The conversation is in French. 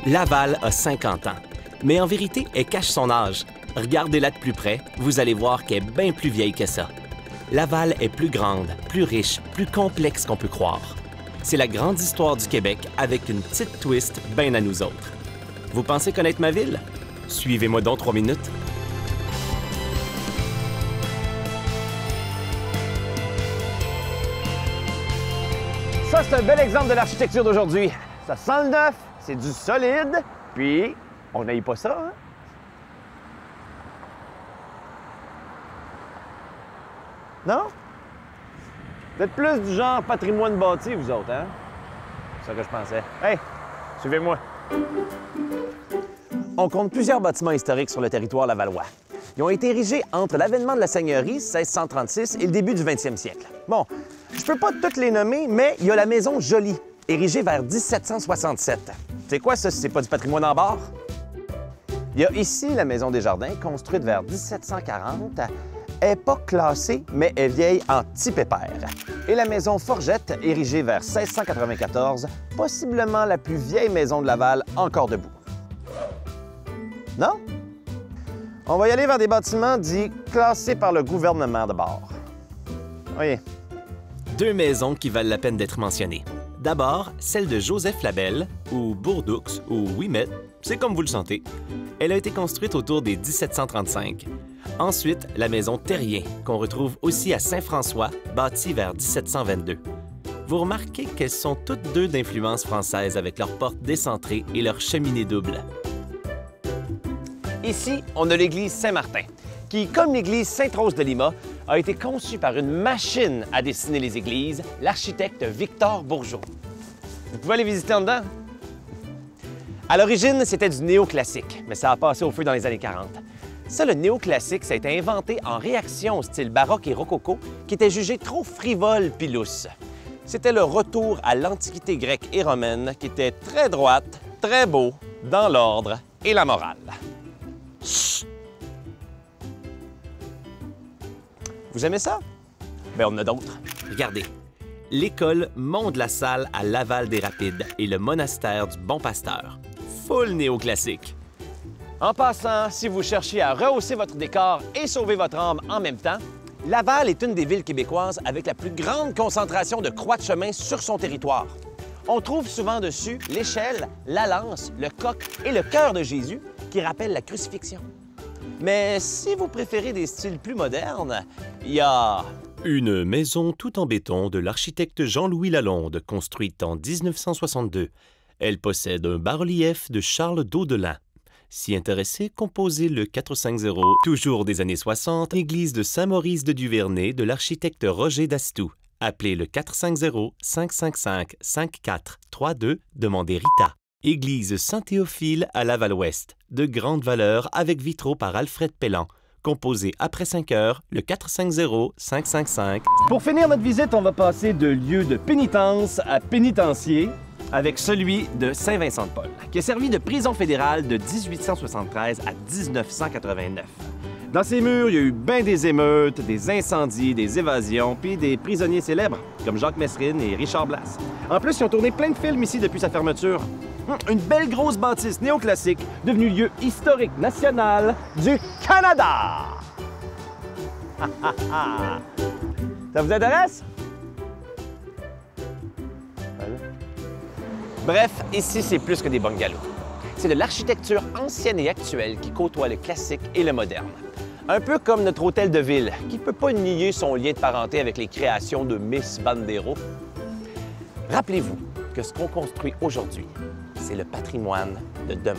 Laval a 50 ans, mais en vérité, elle cache son âge. Regardez-la de plus près, vous allez voir qu'elle est bien plus vieille que ça. Laval est plus grande, plus riche, plus complexe qu'on peut croire. C'est la grande histoire du Québec avec une petite twist bien à nous autres. Vous pensez connaître ma ville? Suivez-moi donc 3 minutes. Ça, c'est un bel exemple de l'architecture d'aujourd'hui. Ça sent le neuf, c'est du solide, puis on n'aille pas ça, hein? Non? Vous êtes plus du genre patrimoine bâti, vous autres, hein? C'est ça que je pensais. Hey, suivez-moi. On compte plusieurs bâtiments historiques sur le territoire lavallois. Ils ont été érigés entre l'avènement de la Seigneurie, 1636, et le début du 20e siècle. Bon, je peux pas toutes les nommer, mais il y a la maison Joly, érigée vers 1767. C'est quoi ça si c'est pas du patrimoine en bord? Il y a ici la maison Desjardins, construite vers 1740. Elle n'est pas classée, mais est vieille en petit pépère. Et la maison Forgette, érigée vers 1694, possiblement la plus vieille maison de Laval encore debout. Non? On va y aller vers des bâtiments dits classés par le gouvernement de bord. Oui. 2 maisons qui valent la peine d'être mentionnées. D'abord, celle de Joseph Labelle, ou Bourdoux, ou Ouimet, c'est comme vous le sentez. Elle a été construite autour des 1735. Ensuite, la maison Terrien, qu'on retrouve aussi à Saint-François, bâtie vers 1722. Vous remarquez qu'elles sont toutes deux d'influence française avec leurs portes décentrées et leurs cheminées doubles. Ici, on a l'église Saint-Martin, qui, comme l'église Sainte-Rose de Lima, a été conçue par une machine à dessiner les églises, l'architecte Victor Bourgeot. Vous pouvez aller visiter en dedans. À l'origine, c'était du néoclassique, mais ça a passé au feu dans les années 40. Ça, le néoclassique, ça a été inventé en réaction au style baroque et rococo, qui était jugé trop frivole puis lousse. C'était le retour à l'Antiquité grecque et romaine, qui était très droite, très beau, dans l'ordre et la morale. Chut! Vous aimez ça? Bien, on en a d'autres. Regardez, l'école Mont-de-la-Salle à Laval-des-Rapides et le monastère du Bon-Pasteur. Full néoclassique. En passant, si vous cherchez à rehausser votre décor et sauver votre âme en même temps, Laval est une des villes québécoises avec la plus grande concentration de croix de chemin sur son territoire. On trouve souvent dessus l'échelle, la lance, le coq et le cœur de Jésus qui rappellent la crucifixion. Mais si vous préférez des styles plus modernes, il y a... Une maison tout en béton de l'architecte Jean-Louis Lalonde, construite en 1962. Elle possède un bas-relief de Charles Daudelin. Si intéressé, composez le 450, toujours des années 60, église de Saint-Maurice de Duvernay de l'architecte Roger Dastou. Appelez le 450-555-5432, demandez Rita. Église Saint-Théophile à Laval-Ouest, de grande valeur avec vitraux par Alfred Pellan. Composé après 5 heures, le 450-555. Pour finir notre visite, on va passer de lieu de pénitence à pénitencier avec celui de Saint-Vincent-de-Paul, qui a servi de prison fédérale de 1873 à 1989. Dans ces murs, il y a eu bien des émeutes, des incendies, des évasions, puis des prisonniers célèbres, comme Jacques Messrine et Richard Blasse. En plus, ils ont tourné plein de films ici depuis sa fermeture. Une belle grosse bâtisse néoclassique, devenue lieu historique national du Canada! Ça vous intéresse? Bref, ici, c'est plus que des bungalows. C'est de l'architecture ancienne et actuelle qui côtoie le classique et le moderne. Un peu comme notre hôtel de ville, qui ne peut pas nier son lien de parenté avec les créations de Miss Bandero. Rappelez-vous que ce qu'on construit aujourd'hui, c'est le patrimoine de demain.